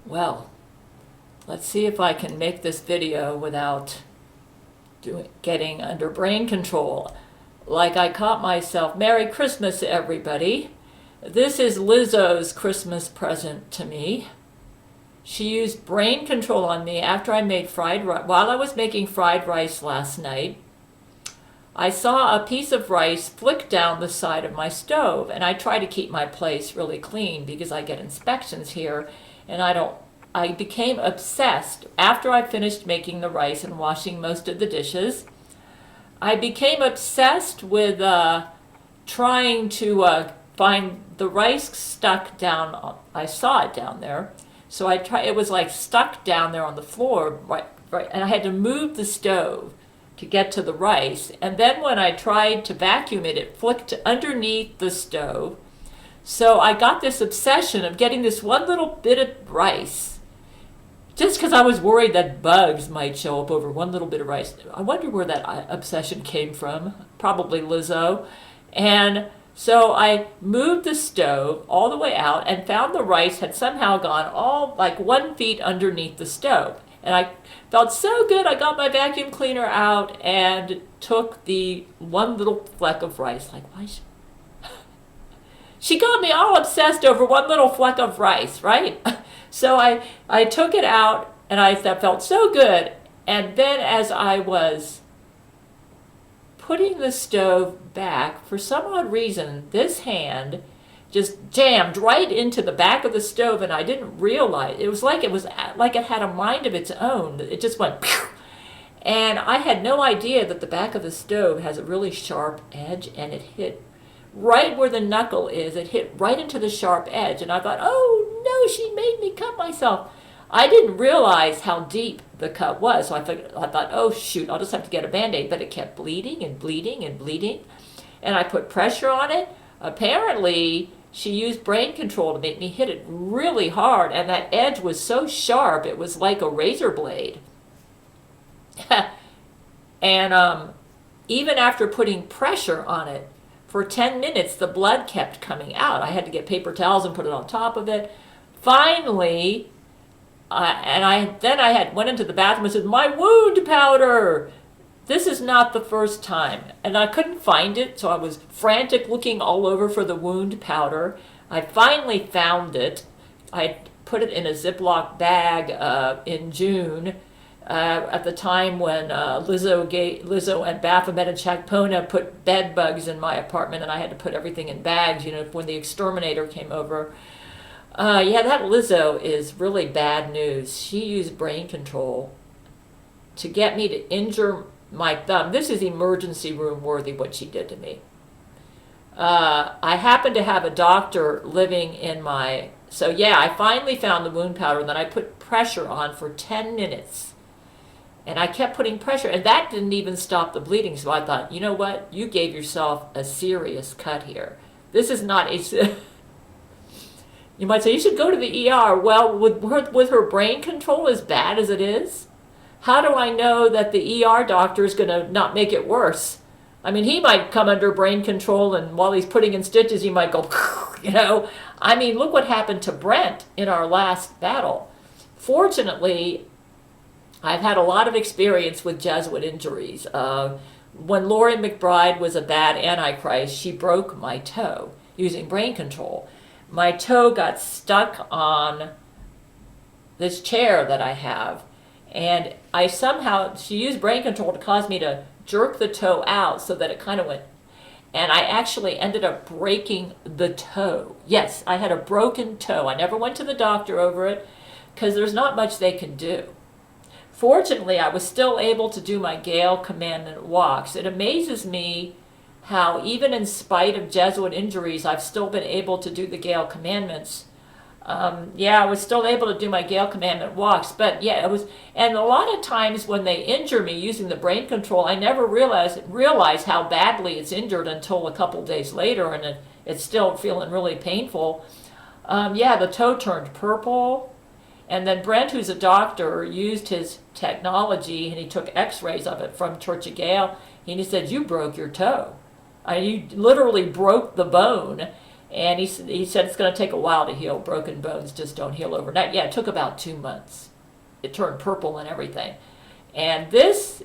Well, let's see if I can make this video without getting under brain control. Like I caught myself. Merry Christmas, everybody. This is Lizzo's Christmas present to me. She used brain control on me after I made fried rice. While I was making fried rice last night, I saw a piece of rice flick down the side of my stove, and I try to keep my place really clean because I get inspections here, and I became obsessed after I finished making the rice and washing most of the dishes. I became obsessed with trying to find the rice stuck down. I saw it down there. So it was like stuck down there on the floor, right, and I had to move the stove to get to the rice. And then when I tried to vacuum it, it flicked underneath the stove. So I got this obsession of getting this one little bit of rice, just because I was worried that bugs might show up over one little bit of rice. I wonder where that obsession came from. Probably Lizzo. And so I moved the stove all the way out and found the rice had somehow gone all like 1 feet underneath the stove. And I felt so good. I got my vacuum cleaner out and took the one little fleck of rice. Like, why? She got me all obsessed over one little fleck of rice, right? So I took it out and that felt so good. And then as I was putting the stove back, for some odd reason, this hand just jammed right into the back of the stove, and I didn't realize. It was like it had a mind of its own. It just went, pew! And I had no idea that the back of the stove has a really sharp edge, and it hit right where the knuckle is. It hit right into the sharp edge, and I thought, oh no, she made me cut myself. I didn't realize how deep the cut was, so I thought, oh shoot, I'll just have to get a Band-Aid. But it kept bleeding and bleeding and bleeding, and I put pressure on it. Apparently, she used brain control to make me hit it really hard, and that edge was so sharp, it was like a razor blade. And even after putting pressure on it, for 10 minutes, the blood kept coming out. I had to get paper towels and put it on top of it. Finally, I went into the bathroom and said, my wound powder. This is not the first time. And I couldn't find it, so I was frantic looking all over for the wound powder. I finally found it. I put it in a Ziploc bag in June, at the time when Lizzo and Baphomet and Chacpona put bed bugs in my apartment, and I had to put everything in bags, when the exterminator came over. That Lizzo is really bad news. She used brain control to get me to injure my thumb. This is emergency room worthy, what she did to me. I happened to have a doctor living in my... So I finally found the wound powder, and then I put pressure on for 10 minutes. And I kept putting pressure, and that didn't even stop the bleeding. So I thought, you know what? You gave yourself a serious cut here. This is not a... You might say, you should go to the ER. Well, with her brain control as bad as it is, how do I know that the ER doctor is going to not make it worse? I mean, he might come under brain control, and while he's putting in stitches, he might go, I mean, look what happened to Brent in our last battle. Fortunately, I've had a lot of experience with Jesuit injuries. When Laurie McBride was a bad Antichrist, she broke my toe using brain control. My toe got stuck on this chair that I have, and she used brain control to cause me to jerk the toe out so that it kind of went, and I actually ended up breaking the toe. Yes, I had a broken toe. I never went to the doctor over it because there's not much they can do. Fortunately, I was still able to do my Gale commandment walks. It amazes me how even in spite of Jesuit injuries, I've still been able to do the Gale commandments. I was still able to do my Gale commandment walks, but it was, and a lot of times when they injure me using the brain control, I never realize how badly it's injured until a couple days later, and it's still feeling really painful. The toe turned purple, and then Brent, who's a doctor, used his technology, and he took x-rays of it from Church of Gale, and he said, you broke your toe. You literally broke the bone. And he said it's going to take a while to heal. Broken bones just don't heal overnight. Yeah, it took about 2 months. It turned purple and everything. And this,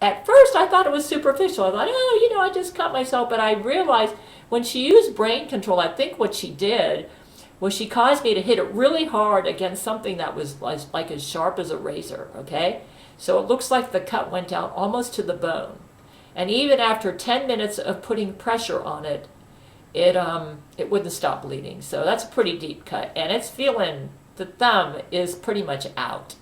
at first, I thought it was superficial. I thought, oh, I just cut myself. But I realized when she used brain control, I think what she did was she caused me to hit it really hard against something that was like as sharp as a razor, okay? So it looks like the cut went down almost to the bone. And even after 10 minutes of putting pressure on it, it wouldn't stop bleeding. So that's a pretty deep cut. And it's feeling, the thumb is pretty much out.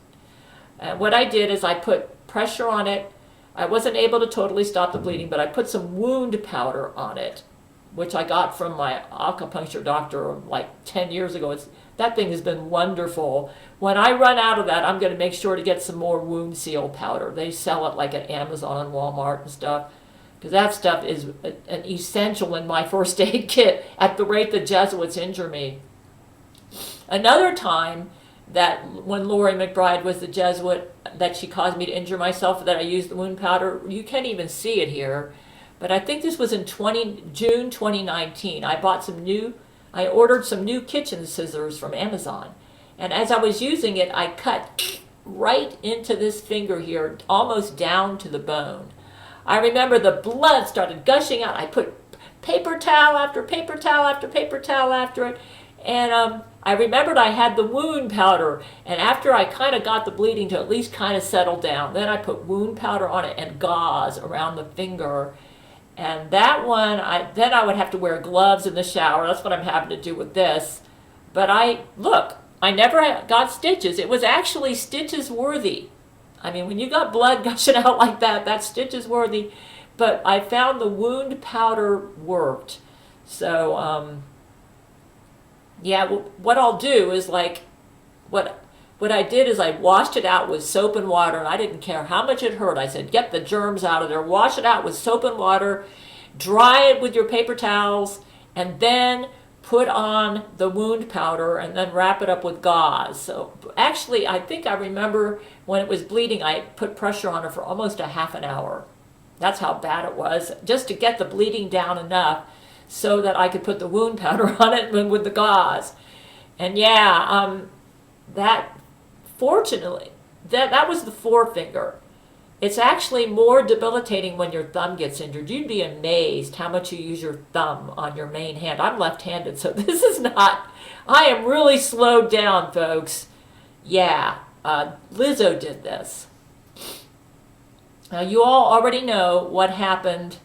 And what I did is I put pressure on it. I wasn't able to totally stop the bleeding, but I put some wound powder on it, which I got from my acupuncture doctor like 10 years ago. That thing has been wonderful. When I run out of that, I'm going to make sure to get some more wound seal powder. They sell it like at Amazon and Walmart and stuff, because that stuff is an essential in my first aid kit at the rate the Jesuits injure me. Another time that when Lori McBride was the Jesuit, that she caused me to injure myself, that I used the wound powder, you can't even see it here, but I think this was in June 2019. I ordered some new kitchen scissors from Amazon. And as I was using it, I cut right into this finger here, almost down to the bone. I remember the blood started gushing out. I put paper towel after paper towel after paper towel after it. And I remembered I had the wound powder. And after I kind of got the bleeding to at least kind of settle down, then I put wound powder on it and gauze around the finger. And that one, then I would have to wear gloves in the shower. That's what I'm having to do with this. But I never got stitches. It was actually stitches worthy. I mean, when you got blood gushing out like that, that's stitches worthy. But I found the wound powder worked. So, yeah, what I'll do is what I did is I washed it out with soap and water, and I didn't care how much it hurt. I said, get the germs out of there. Wash it out with soap and water. Dry it with your paper towels, and then put on the wound powder, and then wrap it up with gauze. So actually, I think I remember when it was bleeding, I put pressure on it for almost a half an hour. That's how bad it was, just to get the bleeding down enough so that I could put the wound powder on it with the gauze. And yeah, fortunately, that was the forefinger. It's actually more debilitating when your thumb gets injured. You'd be amazed how much you use your thumb on your main hand. I'm left-handed, so this is not, I am really slowed down, folks. Yeah, Lizzo did this. Now, you all already know what happened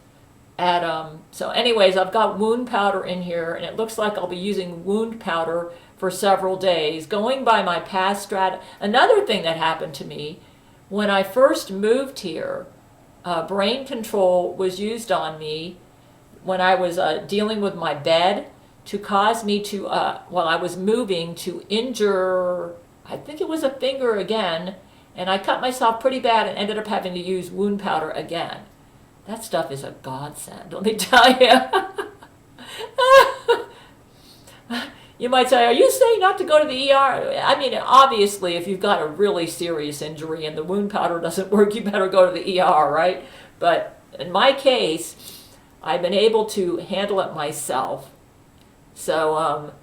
so anyways, I've got wound powder in here, and it looks like I'll be using wound powder for several days, going by my past strat. Another thing that happened to me, when I first moved here, brain control was used on me when I was dealing with my bed to cause me to, while I was moving, to injure, I think it was a finger again, and I cut myself pretty bad and ended up having to use wound powder again. That stuff is a godsend, let me tell you. You might say, are you saying not to go to the ER? I mean, obviously, if you've got a really serious injury and the wound powder doesn't work, you better go to the ER, right? But in my case, I've been able to handle it myself. So,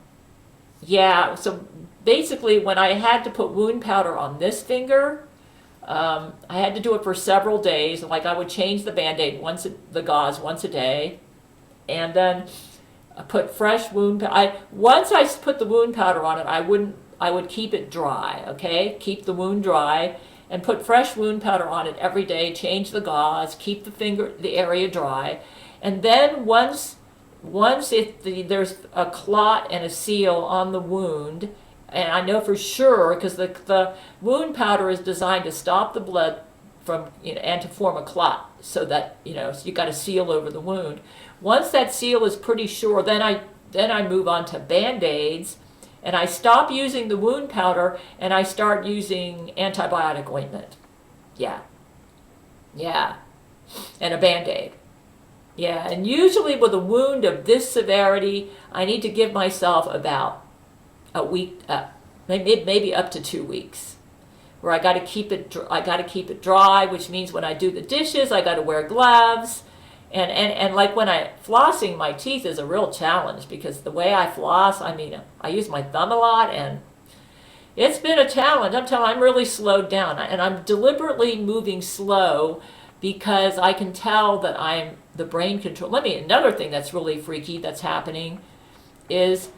yeah, so basically when I had to put wound powder on this finger, I had to do it for several days. Like, I would change the Band-Aid the gauze once a day, and then I put fresh wound powder. Once I put the wound powder on it, I would keep it dry, okay? Keep the wound dry, and put fresh wound powder on it every day, change the gauze, keep the area dry. And then once there's a clot and a seal on the wound, and I know for sure because the wound powder is designed to stop the blood from, and to form a clot, so that, so you got a seal over the wound. Once that seal is pretty sure, then I move on to Band-Aids, and I stop using the wound powder, and I start using antibiotic ointment. Yeah, and a Band-Aid. Yeah, and usually with a wound of this severity, I need to give myself about a week, maybe up to 2 weeks, where I got to keep it dry, which means when I do the dishes, I got to wear gloves, And like when flossing my teeth is a real challenge, because the way I floss, I mean, I use my thumb a lot, and it's been a challenge. I'm really slowed down, and I'm deliberately moving slow because I can tell that I'm the brain control. Another thing that's really freaky that's happening is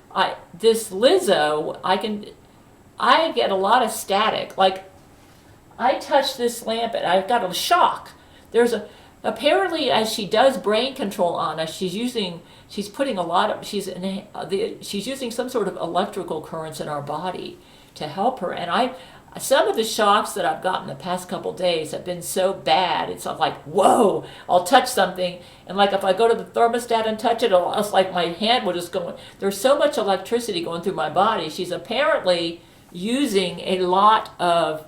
this Lizzo, I get a lot of static. Like, I touch this lamp and I've got a shock. Apparently, as she does brain control on us, she's using some sort of electrical currents in our body to help her. And some of the shocks that I've gotten the past couple days have been so bad. It's like, whoa, I'll touch something, and like if I go to the thermostat and touch it, it's like my hand will just go. There's so much electricity going through my body. She's apparently using a lot of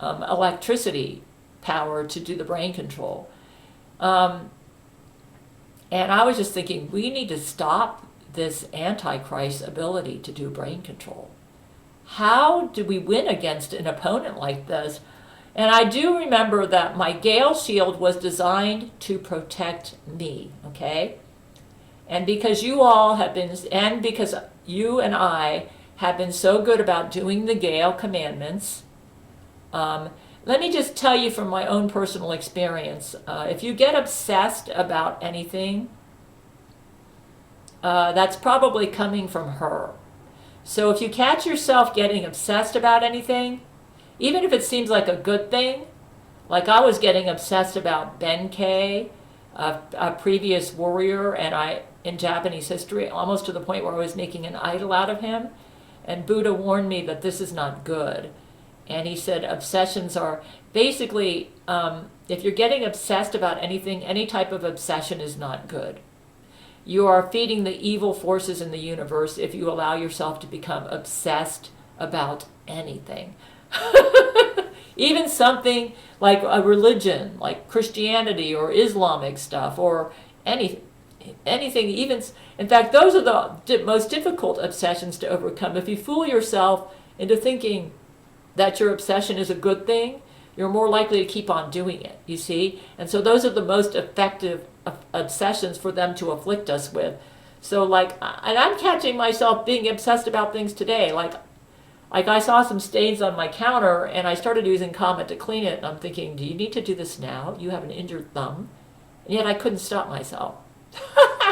electricity power to do the brain control. And I was just thinking, we need to stop this Antichrist ability to do brain control. How do we win against an opponent like this? And I do remember that my Gale shield was designed to protect me, okay? And because you all have been, and because you and I have been so good about doing the Gale commandments, let me just tell you from my own personal experience, if you get obsessed about anything, that's probably coming from her. So if you catch yourself getting obsessed about anything, even if it seems like a good thing, like I was getting obsessed about Benkei, a previous warrior, and in Japanese history, almost to the point where I was making an idol out of him. And Buddha warned me that this is not good. And he said obsessions are basically, if you're getting obsessed about anything, any type of obsession is not good. You are feeding the evil forces in the universe if you allow yourself to become obsessed about anything. Even something like a religion, like Christianity or Islamic stuff, or anything. Even, in fact, those are the most difficult obsessions to overcome. If you fool yourself into thinking that your obsession is a good thing, you're more likely to keep on doing it, you see? And so those are the most effective obsessions for them to afflict us with. So and I'm catching myself being obsessed about things today. Like I saw some stains on my counter, and I started using Comet to clean it, and I'm thinking, do you need to do this now? You have an injured thumb. And yet I couldn't stop myself.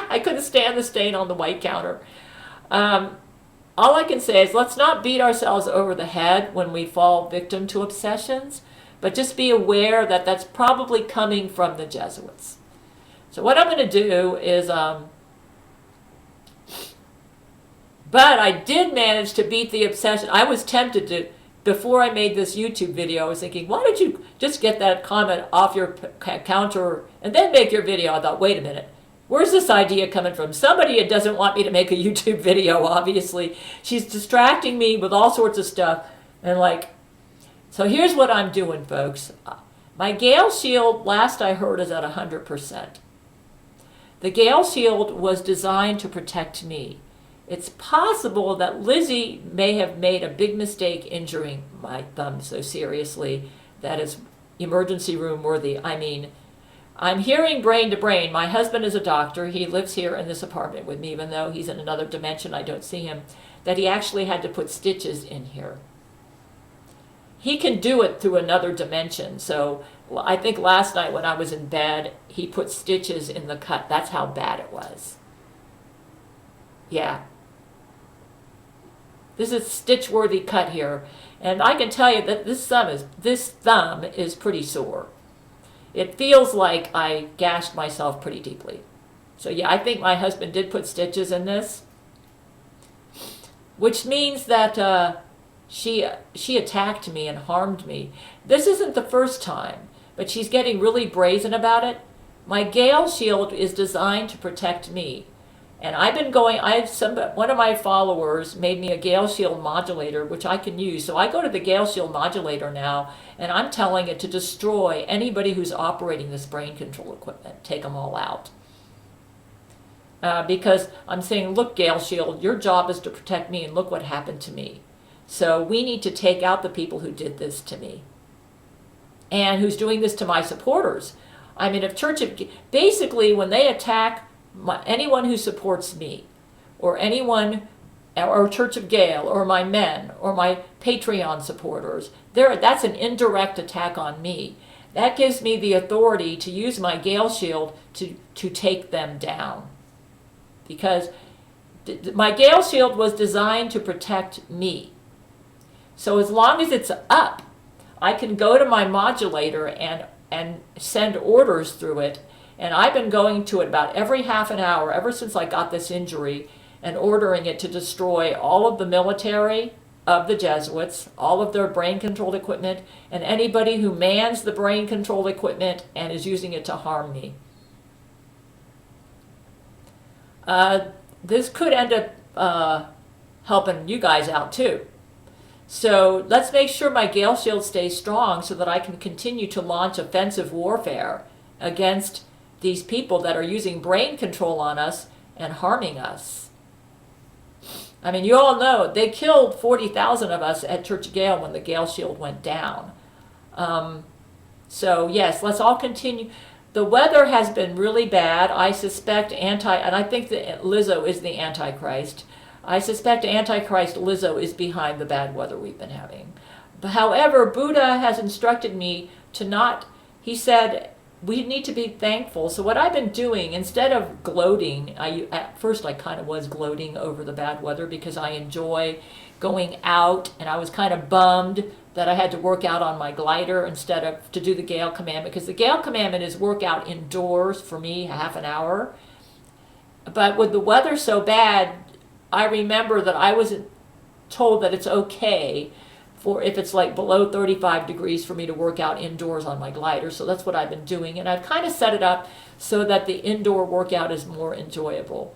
I couldn't stand the stain on the white counter. All I can say is, let's not beat ourselves over the head when we fall victim to obsessions, but just be aware that that's probably coming from the Jesuits. So what I'm going to do is, but I did manage to beat the obsession. I was tempted to, before I made this YouTube video, I was thinking, why don't you just get that comment off your counter and then make your video? I thought, wait a minute. Where's this idea coming from? Somebody doesn't want me to make a YouTube video, obviously. She's distracting me with all sorts of stuff. And so here's what I'm doing, folks. My Gale shield, last I heard, is at 100%. The Gale shield was designed to protect me. It's possible that Lizzie may have made a big mistake injuring my thumb so seriously that it's emergency room worthy. I mean, I'm hearing brain to brain. My husband is a doctor. He lives here in this apartment with me, even though he's in another dimension. I don't see him. That he actually had to put stitches in here. He can do it through another dimension. So I think last night when I was in bed, he put stitches in the cut. That's how bad it was. Yeah. This is stitch-worthy cut here. And I can tell you that this thumb is pretty sore. It feels like I gashed myself pretty deeply. So yeah, I think my husband did put stitches in this, which means that she attacked me and harmed me. This isn't the first time, but she's getting really brazen about it. My Gale shield is designed to protect me. And I've been going, one of my followers made me a Gale shield modulator, which I can use. So I go to the Gale shield modulator now, and I'm telling it to destroy anybody who's operating this brain control equipment. Take them all out. Because I'm saying, look, Gale shield, your job is to protect me, and look what happened to me. So we need to take out the people who did this to me. And who's doing this to my supporters. I mean, if basically when they attack anyone who supports me, or anyone, or Church of Gale, or my men, or my Patreon supporters, that's an indirect attack on me. That gives me the authority to use my Gale shield to take them down. Because my Gale shield was designed to protect me. So as long as it's up, I can go to my modulator and send orders through it. And I've been going to it about every half an hour ever since I got this injury, and ordering it to destroy all of the military of the Jesuits, all of their brain-controlled equipment, and anybody who mans the brain-controlled equipment and is using it to harm me. This could end up helping you guys out too. So let's make sure my Gale shield stays strong so that I can continue to launch offensive warfare against these people that are using brain control on us and harming us. I mean, you all know they killed 40,000 of us at Church of Gale when the Gale shield went down. So yes, let's all continue. The weather has been really bad. I suspect and I think that Lizzo is the Antichrist. I suspect Antichrist Lizzo is behind the bad weather we've been having. However, Buddha has instructed me to not, he said, we need to be thankful. So what I've been doing, instead of gloating, at first I kind of was gloating over the bad weather because I enjoy going out, and I was kind of bummed that I had to work out on my glider instead of to do the Gale commandment, because the Gale commandment is work out indoors for me, half an hour. But with the weather so bad, I remember that I was told that it's okay for if it's like below 35 degrees for me to work out indoors on my glider. So that's what I've been doing. And I've kind of set it up so that the indoor workout is more enjoyable.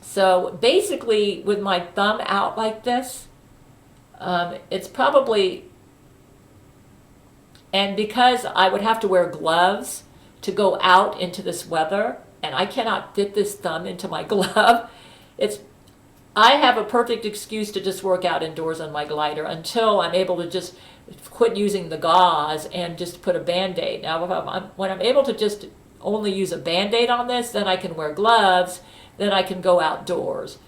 So basically with my thumb out like this, it's probably, and because I would have to wear gloves to go out into this weather, and I cannot fit this thumb into my glove, I have a perfect excuse to just work out indoors on my glider until I'm able to just quit using the gauze and just put a Band-Aid. Now, when I'm able to just only use a Band-Aid on this, then I can wear gloves, then I can go outdoors.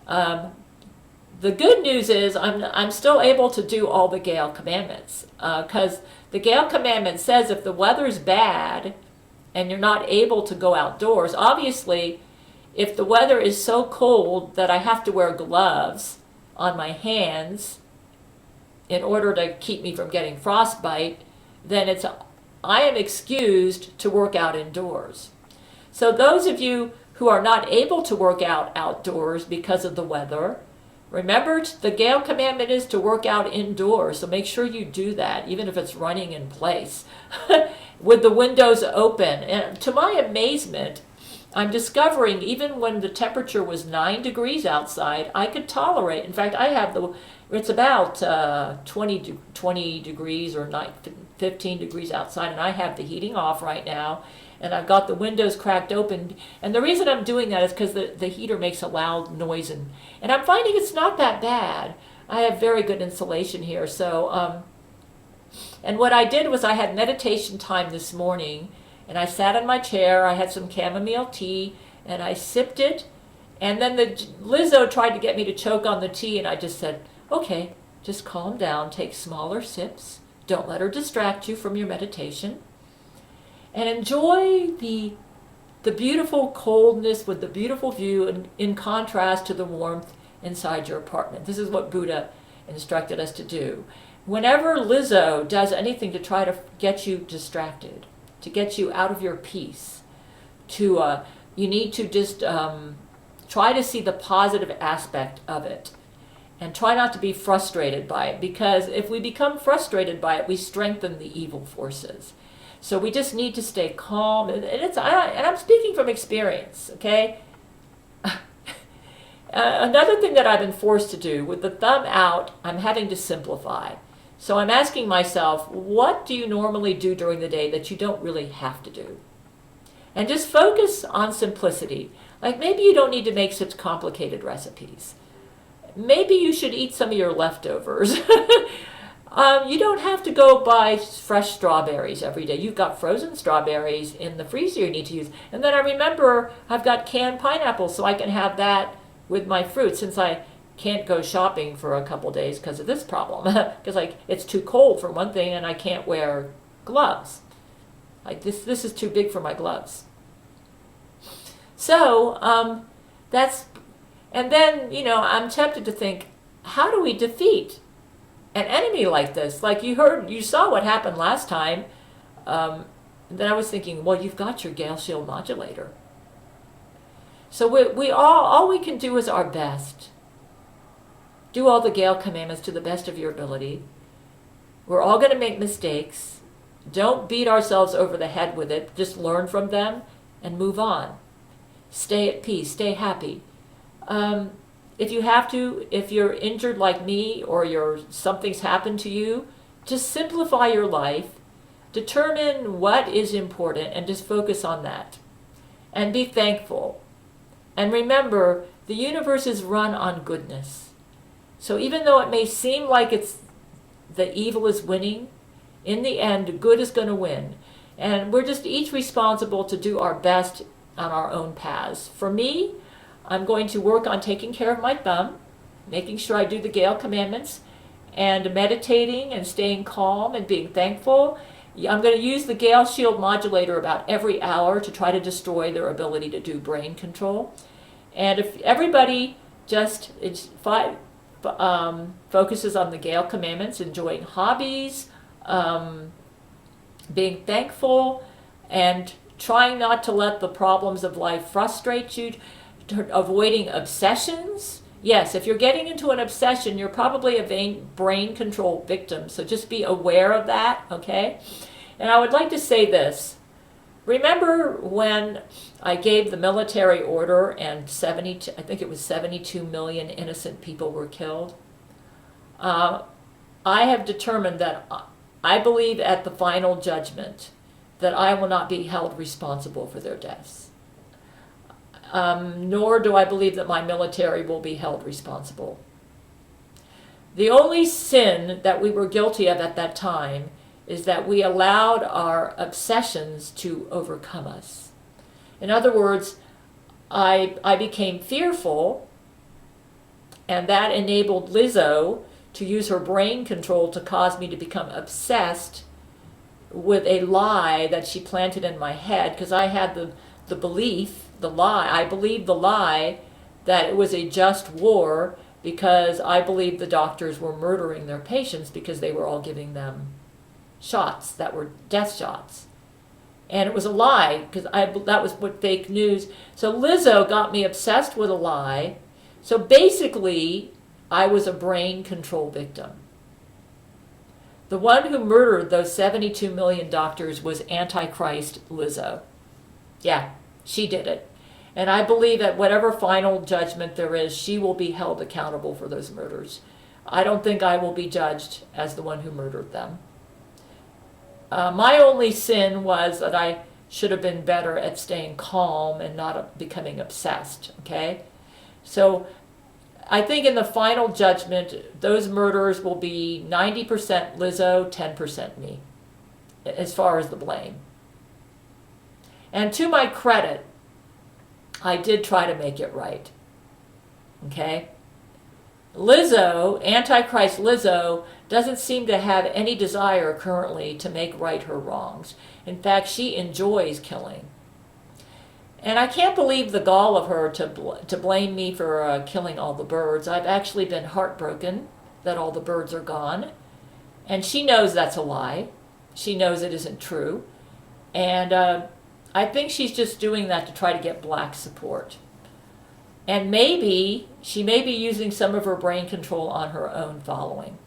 The good news is I'm still able to do all the Gale commandments, because the Gale commandment says if the weather's bad and you're not able to go outdoors, obviously, if the weather is so cold that I have to wear gloves on my hands in order to keep me from getting frostbite, then I am excused to work out indoors. So those of you who are not able to work out outdoors because of the weather, remember the Gale commandment is to work out indoors, so make sure you do that, even if it's running in place, with the windows open. And to my amazement, I'm discovering even when the temperature was 9 degrees outside, I could tolerate. In fact, it's about 20 degrees or 15 degrees outside, and I have the heating off right now, and I've got the windows cracked open. And the reason I'm doing that is because the heater makes a loud noise, and I'm finding it's not that bad. I have very good insulation here. So, and what I did was I had meditation time this morning, and I sat in my chair, I had some chamomile tea, and I sipped it, and then Lizzo tried to get me to choke on the tea, and I just said, okay, just calm down, take smaller sips, don't let her distract you from your meditation, and enjoy the beautiful coldness with the beautiful view in contrast to the warmth inside your apartment. This is what Buddha instructed us to do. Whenever Lizzo does anything to try to get you distracted, to get you out of your peace, you need to just try to see the positive aspect of it and try not to be frustrated by it, because if we become frustrated by it, we strengthen the evil forces. So we just need to stay calm, and I'm speaking from experience, okay? Another thing that I've been forced to do, with the thumb out, I'm having to simplify. So I'm asking myself, what do you normally do during the day that you don't really have to do? And just focus on simplicity. Like maybe you don't need to make such complicated recipes. Maybe you should eat some of your leftovers. You don't have to go buy fresh strawberries every day. You've got frozen strawberries in the freezer you need to use. And then I remember I've got canned pineapples, so I can have that with my fruit, since I can't go shopping for a couple days because of this problem. Because it's too cold for one thing, and I can't wear gloves. This is too big for my gloves. So and then, I'm tempted to think, how do we defeat an enemy like this? Like you saw what happened last time. Then I was thinking, well, you've got your Gale shield modulator. So all we can do is our best. Do all the Gale commandments to the best of your ability. We're all going to make mistakes. Don't beat ourselves over the head with it. Just learn from them and move on. Stay at peace. Stay happy. If you have to, if you're injured like me, or something's happened to you, just simplify your life. Determine what is important and just focus on that. And be thankful. And remember, the universe is run on goodness. So even though it may seem like the evil is winning, in the end, good is going to win. And we're just each responsible to do our best on our own paths. For me, I'm going to work on taking care of my thumb, making sure I do the Gale commandments, and meditating and staying calm and being thankful. I'm going to use the Gale shield modulator about every hour to try to destroy their ability to do brain control. And if everybody just focuses on the Gale commandments, enjoying hobbies, being thankful, and trying not to let the problems of life frustrate you, avoiding obsessions. Yes, if you're getting into an obsession, you're probably a brain control victim. So just be aware of that, okay? And I would like to say this. Remember when I gave the military order and I think it was 72 million innocent people were killed? I have determined that I believe at the final judgment that I will not be held responsible for their deaths. Nor do I believe that my military will be held responsible. The only sin that we were guilty of at that time is that we allowed our obsessions to overcome us. In other words, I became fearful, and that enabled Lizzo to use her brain control to cause me to become obsessed with a lie that she planted in my head, because I had the belief, I believed the lie that it was a just war, because I believed the doctors were murdering their patients because they were all giving them shots that were death shots. And it was a lie, because that was what fake news. So Lizzo got me obsessed with a lie. So basically, I was a brain control victim. The one who murdered those 72 million doctors was Antichrist Lizzo. Yeah, she did it. And I believe at whatever final judgment there is, she will be held accountable for those murders. I don't think I will be judged as the one who murdered them. My only sin was that I should have been better at staying calm and not becoming obsessed, okay? So I think in the final judgment, those murderers will be 90% Lizzo, 10% me, as far as the blame. And to my credit, I did try to make it right, okay? Lizzo, Antichrist Lizzo, doesn't seem to have any desire currently to make right her wrongs. In fact, she enjoys killing. And I can't believe the gall of her to blame me for killing all the birds. I've actually been heartbroken that all the birds are gone. And she knows that's a lie. She knows it isn't true. And I think she's just doing that to try to get black support. And maybe she may be using some of her brain control on her own following.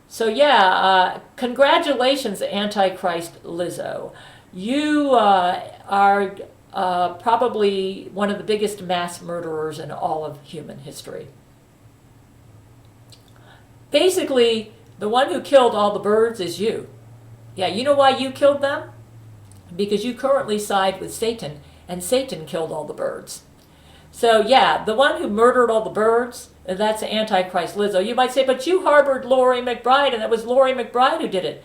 So yeah, congratulations, Antichrist Lizzo. You are probably one of the biggest mass murderers in all of human history. Basically, the one who killed all the birds is you. Yeah, you know why you killed them? Because you currently side with Satan, and Satan killed all the birds. So yeah, the one who murdered all the birds, that's Antichrist Lizzo. You might say, but you harbored Laurie McBride, and that was Laurie McBride who did it.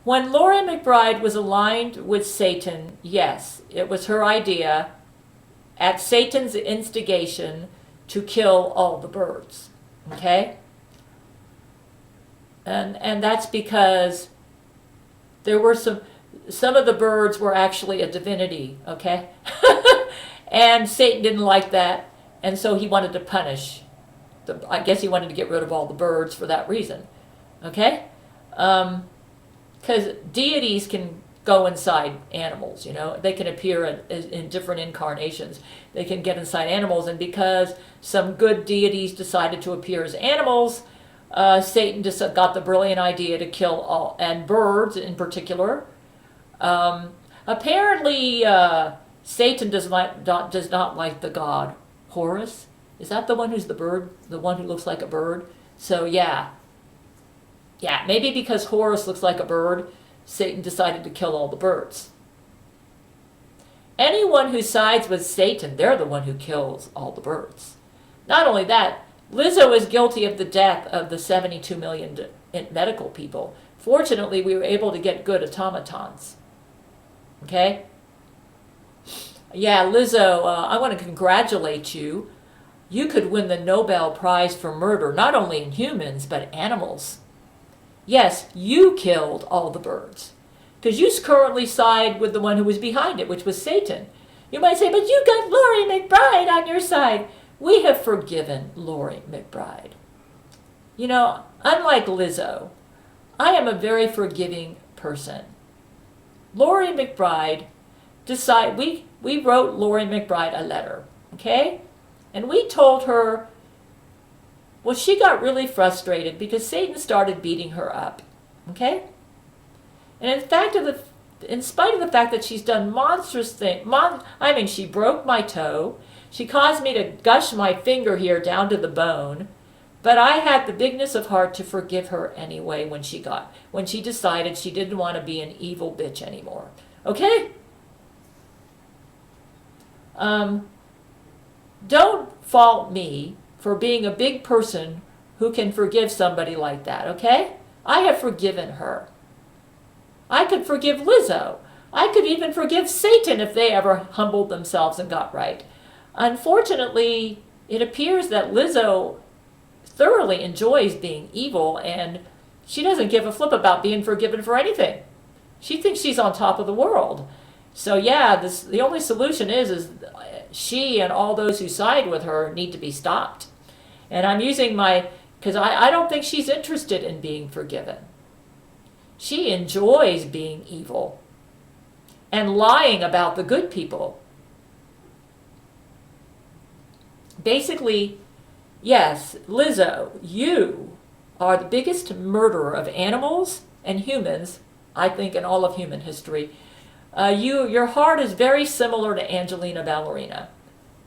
When Laurie McBride was aligned with Satan, yes, it was her idea, at Satan's instigation, to kill all the birds. Okay? And that's because there were some of the birds were actually a divinity, okay? And Satan didn't like that, and so he wanted to punish. I guess he wanted to get rid of all the birds for that reason, okay? Because deities can go inside animals, you know. They can appear in different incarnations. They can get inside animals, and because some good deities decided to appear as animals, Satan just got the brilliant idea to kill all, and birds in particular. Apparently, Satan does not like the god Horus. Is that the one who's the bird? The one who looks like a bird? So yeah, maybe because Horus looks like a bird, Satan decided to kill all the birds. Anyone who sides with Satan, they're the one who kills all the birds. Not only that, Lizzo is guilty of the death of the 72 million medical people. Fortunately, we were able to get good automatons. Okay? Yeah, Lizzo, I want to congratulate you. You could win the Nobel Prize for murder, not only in humans, but animals. Yes, you killed all the birds. Because you currently side with the one who was behind it, which was Satan. You might say, but you got Laurie McBride on your side. We have forgiven Laurie McBride. You know, unlike Lizzo, I am a very forgiving person. Laurie McBride we wrote Laurie McBride a letter, okay? And we told her, well, she got really frustrated because Satan started beating her up, okay? And in spite of the fact that she's done monstrous things, she broke my toe, she caused me to gush my finger here down to the bone, but I had the bigness of heart to forgive her anyway when she decided she didn't want to be an evil bitch anymore. Okay? Don't fault me for being a big person who can forgive somebody like that, okay? I have forgiven her. I could forgive Lizzo. I could even forgive Satan if they ever humbled themselves and got right. Unfortunately, it appears that Lizzo thoroughly enjoys being evil, and she doesn't give a flip about being forgiven for anything. She thinks she's on top of the world. So yeah, the only solution is she and all those who side with her need to be stopped. And I'm using because I don't think she's interested in being forgiven. She enjoys being evil and lying about the good people. Basically, yes, Lizzo, you are the biggest murderer of animals and humans, I think, in all of human history. Your heart is very similar to Angelina Ballerina.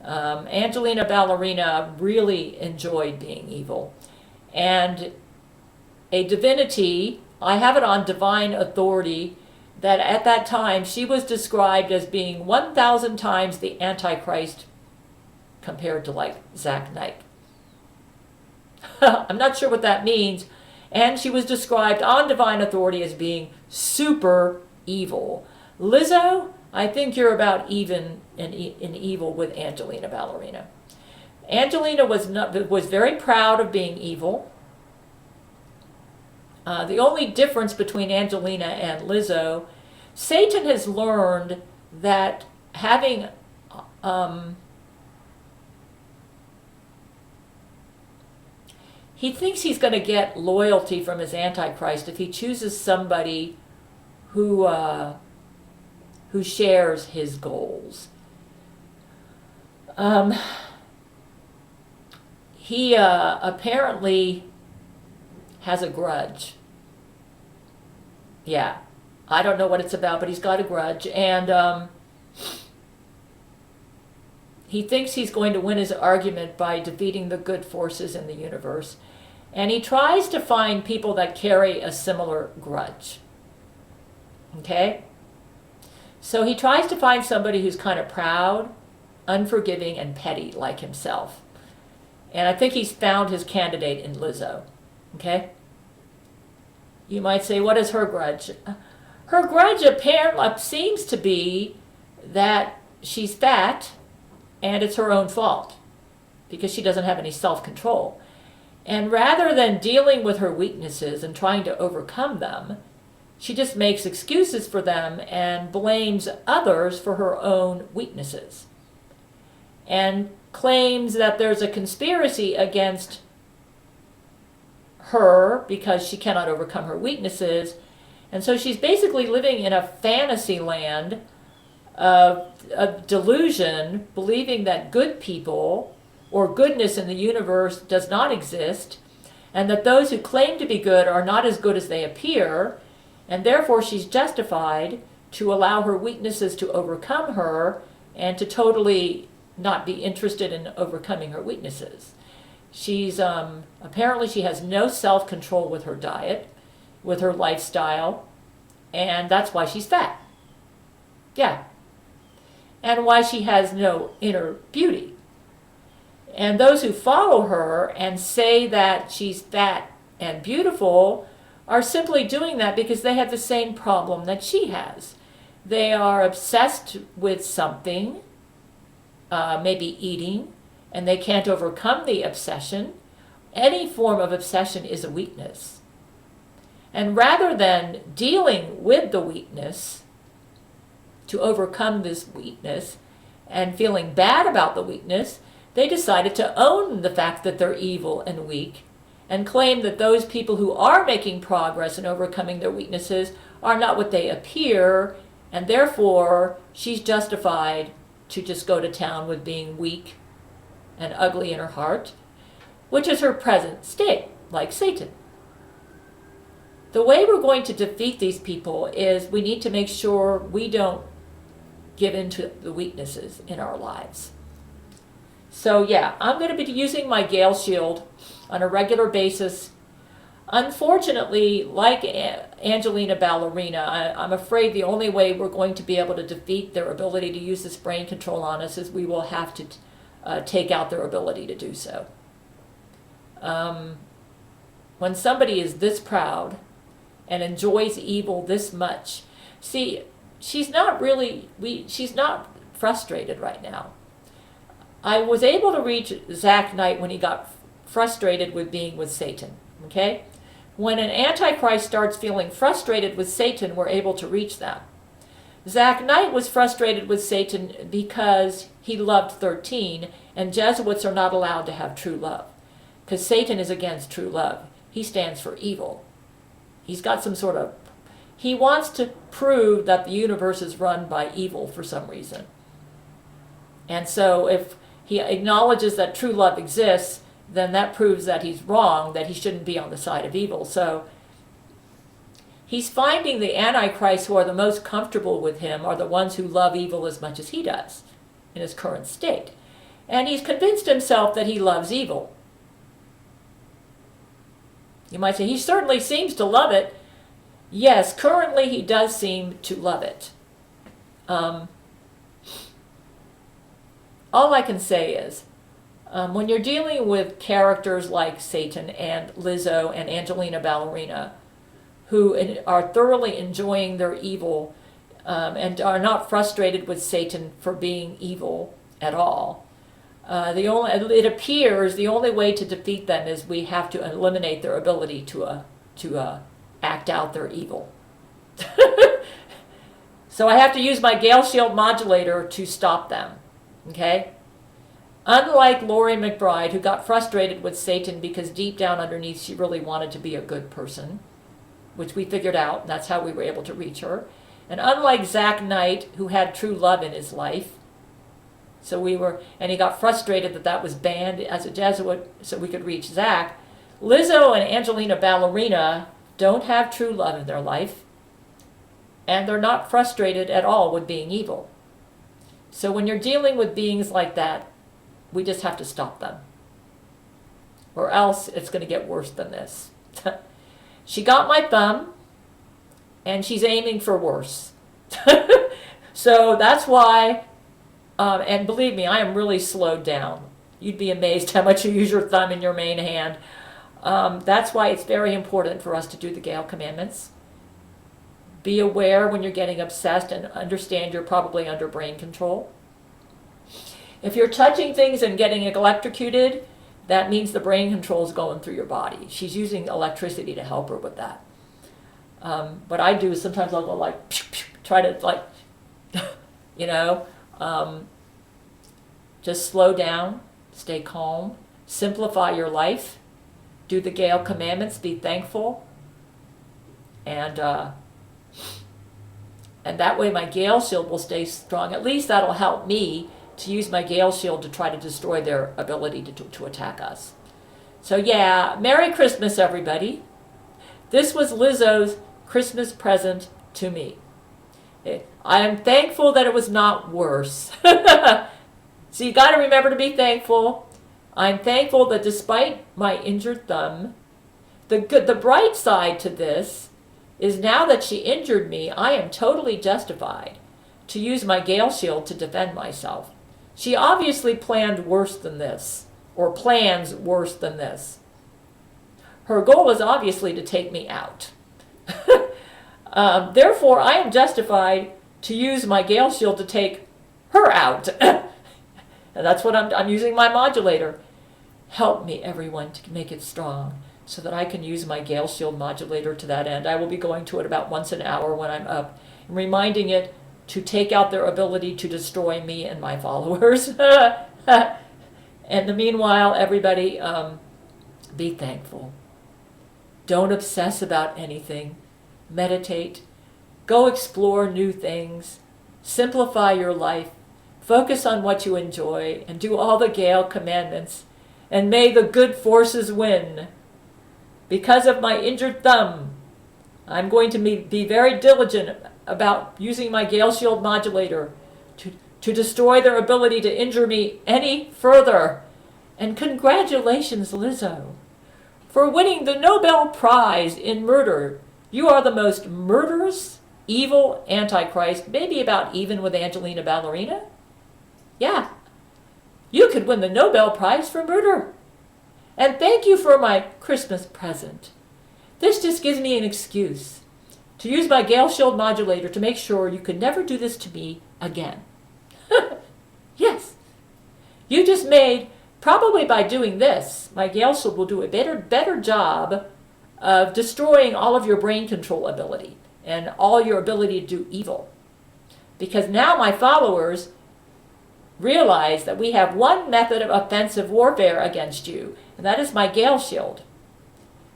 Angelina Ballerina really enjoyed being evil. And a divinity, I have it on divine authority, that at that time she was described as being 1,000 times the Antichrist compared to like Zach Knight. I'm not sure what that means. And she was described on divine authority as being super evil. Lizzo, I think you're about even in evil with Angelina Ballerina. Angelina was very proud of being evil. The only difference between Angelina and Lizzo, Satan has learned that having he thinks he's going to get loyalty from his Antichrist if he chooses somebody who shares his goals. He apparently has a grudge. Yeah, I don't know what it's about, but he's got a grudge, and he thinks he's going to win his argument by defeating the good forces in the universe. And he tries to find people that carry a similar grudge. Okay? So he tries to find somebody who's kind of proud, unforgiving and petty like himself. And I think he's found his candidate in Lizzo. Okay? You might say, what is her grudge? Her grudge apparently seems to be that she's fat and it's her own fault because she doesn't have any self-control. And rather than dealing with her weaknesses and trying to overcome them, she just makes excuses for them and blames others for her own weaknesses. And claims that there's a conspiracy against her because she cannot overcome her weaknesses. And so she's basically living in a fantasy land of delusion, believing that good people or goodness in the universe does not exist, and that those who claim to be good are not as good as they appear, and therefore she's justified to allow her weaknesses to overcome her and to totally not be interested in overcoming her weaknesses. She's apparently she has no self-control with her diet, with her lifestyle, and that's why she's fat. Yeah. And why she has no inner beauty. And those who follow her and say that she's fat and beautiful are simply doing that because they have the same problem that she has. They are obsessed with something, maybe eating, and they can't overcome the obsession. Any form of obsession is a weakness. And rather than dealing with the weakness to overcome this weakness and feeling bad about the weakness, they decided to own the fact that they're evil and weak and claim that those people who are making progress in overcoming their weaknesses are not what they appear, and therefore she's justified to just go to town with being weak and ugly in her heart, which is her present state, like Satan. The way we're going to defeat these people is we need to make sure we don't give in to the weaknesses in our lives. So yeah, I'm going to be using my Gale shield on a regular basis. Unfortunately, like Angelina Ballerina, I'm afraid the only way we're going to be able to defeat their ability to use this brain control on us is we will have to take out their ability to do so. When somebody is this proud and enjoys evil this much, see, she's not frustrated right now. I was able to reach Zach Knight when he got frustrated with being with Satan, okay? When an Antichrist starts feeling frustrated with Satan, we're able to reach them. Zach Knight was frustrated with Satan because he loved 13, and Jesuits are not allowed to have true love, because Satan is against true love. He stands for evil. He's got some sort of... He wants to prove that the universe is run by evil for some reason. And so if he acknowledges that true love exists, then that proves that he's wrong, that he shouldn't be on the side of evil. So he's finding the Antichrists who are the most comfortable with him are the ones who love evil as much as he does in his current state. And he's convinced himself that he loves evil. You might say, he certainly seems to love it. Yes, currently he does seem to love it. All I can say is, when you're dealing with characters like Satan and Lizzo and Angelina Ballerina, who are thoroughly enjoying their evil and are not frustrated with Satan for being evil at all, it appears the only way to defeat them is we have to eliminate their ability to act out their evil. So I have to use my Gale Shield modulator to stop them. Okay? Unlike Laurie McBride, who got frustrated with Satan because deep down underneath she really wanted to be a good person, which we figured out, and that's how we were able to reach her. And unlike Zach Knight, who had true love in his life, and he got frustrated that that was banned as a Jesuit so we could reach Zach, Lizzo and Angelina Ballerina don't have true love in their life, and they're not frustrated at all with being evil. So when you're dealing with beings like that, we just have to stop them. Or else it's going to get worse than this. She got my thumb, and she's aiming for worse. So that's why And believe me, I am really slowed down. You'd be amazed how much you use your thumb in your main hand. That's why it's very important for us to do the Gale commandments. Be aware when you're getting obsessed and understand you're probably under brain control. If you're touching things and getting electrocuted, that means the brain control is going through your body. She's using electricity to help her with that. What I do is sometimes I'll go like, try to like, just slow down, stay calm, simplify your life, do the Gale commandments, be thankful, and that way my Gale shield will stay strong. At least that'll help me to use my Gale shield to try to destroy their ability to attack us. So yeah, Merry Christmas, everybody. This was Lizzo's Christmas present to me. I am thankful that it was not worse. So you got to remember to be thankful. I'm thankful that despite my injured thumb, the bright side to this is now that she injured me, I am totally justified to use my Gale shield to defend myself. She obviously planned worse than this, or plans worse than this. Her goal is obviously to take me out. Therefore, I am justified to use my Gale shield to take her out. And that's what I'm using my modulator. Help me, everyone, to make it strong so that I can use my Gale shield modulator to that end. I will be going to it about once an hour when I'm up, and reminding it to take out their ability to destroy me and my followers. And in the meanwhile, everybody, be thankful. Don't obsess about anything. Meditate. Go explore new things. Simplify your life. Focus on what you enjoy and do all the Gale commandments. And may the good forces win. Because of my injured thumb, I'm going to be very diligent about using my Gale shield modulator to destroy their ability to injure me any further. And congratulations, Lizzo, for winning the Nobel Prize in murder. You are the most murderous, evil Antichrist, maybe about even with Angelina Ballerina. Yeah, you could win the Nobel Prize for murder. And thank you for my Christmas present. This just gives me an excuse to use my Gale shield modulator to make sure you could never do this to me again. Yes, you just made, probably by doing this, my Gale shield will do a better job of destroying all of your brain control ability and all your ability to do evil. Because now my followers realize that we have one method of offensive warfare against you, and that is my Gale shield.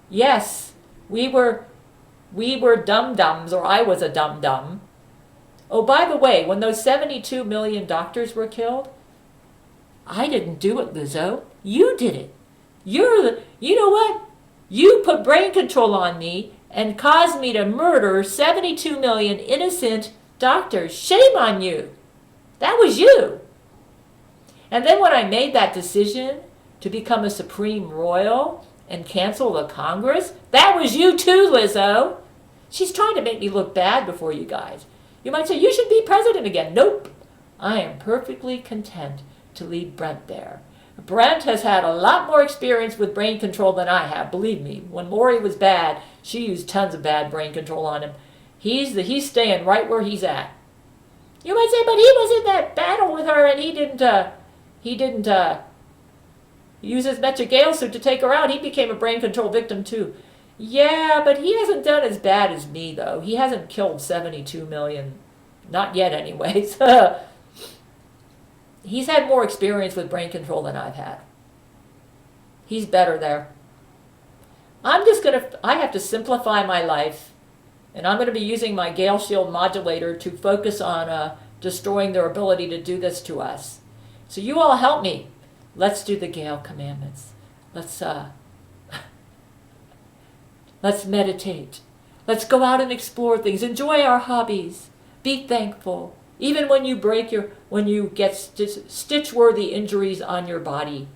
Yes, we were dum-dums, or I was a dum-dum. Oh, by the way, when those 72 million doctors were killed, I didn't do it, Lizzo. You did it. You know what? You put brain control on me and caused me to murder 72 million innocent doctors. Shame on you. That was you. And then when I made that decision to become a Supreme Royal and cancel the Congress, that was you too, Lizzo. She's trying to make me look bad before you guys. You might say, you should be president again. Nope. I am perfectly content to leave Brent there. Brent has had a lot more experience with brain control than I have, believe me. When Lori was bad, she used tons of bad brain control on him. He's staying right where he's at. You might say, but he was in that battle with her and he didn't use his Metro Gale suit to take her out. He became a brain control victim too. Yeah, but he hasn't done as bad as me, though. He hasn't killed 72 million. Not yet, anyways. He's had more experience with brain control than I've had. He's better there. I have to simplify my life, and I'm going to be using my Gale shield modulator to focus on destroying their ability to do this to us. So you all help me. Let's do the Gale commandments. Let's meditate. Let's go out and explore things. Enjoy our hobbies. Be thankful. Even when you get stitch-worthy injuries on your body.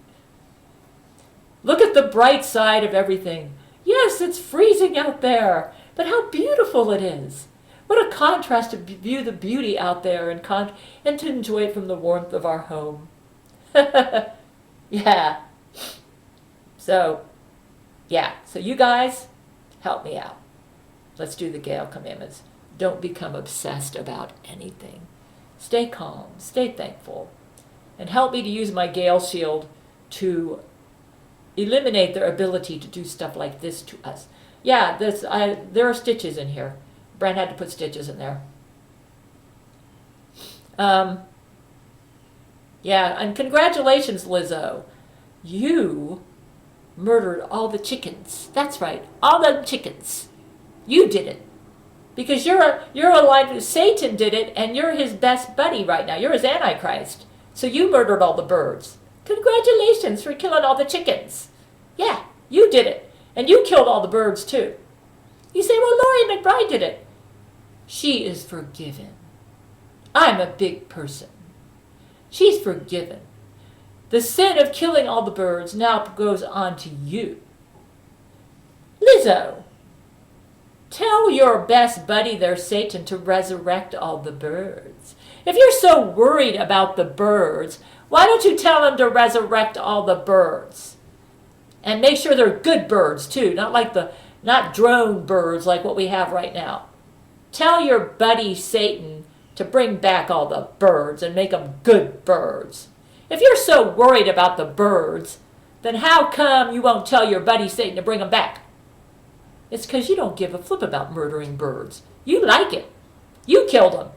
Look at the bright side of everything. Yes, it's freezing out there, but how beautiful it is. What a contrast to view the beauty out there and to enjoy it from the warmth of our home. Yeah. So you guys, help me out. Let's do the Gale commandments. Don't become obsessed about anything. Stay calm, stay thankful, and help me to use my Gale shield to eliminate their ability to do stuff like this to us. Yeah, there are stitches in here. Brent had to put stitches in there. Yeah, and congratulations, Lizzo. You murdered all the chickens. That's right, all the chickens. You did it. Because you're aligned with Satan did it, and you're his best buddy right now. You're his Antichrist. So you murdered all the birds. Congratulations for killing all the chickens. Yeah, you did it. And you killed all the birds too. You say, well, Laurie McBride did it. She is forgiven. I'm a big person. She's forgiven. The sin of killing all the birds now goes on to you. Lizzo, tell your best buddy there, Satan, to resurrect all the birds. If you're so worried about the birds, why don't you tell him to resurrect all the birds? And make sure they're good birds too, not drone birds like what we have right now. Tell your buddy Satan to bring back all the birds and make them good birds. If you're so worried about the birds, then how come you won't tell your buddy Satan to bring them back? It's because you don't give a flip about murdering birds. You like it. You killed them.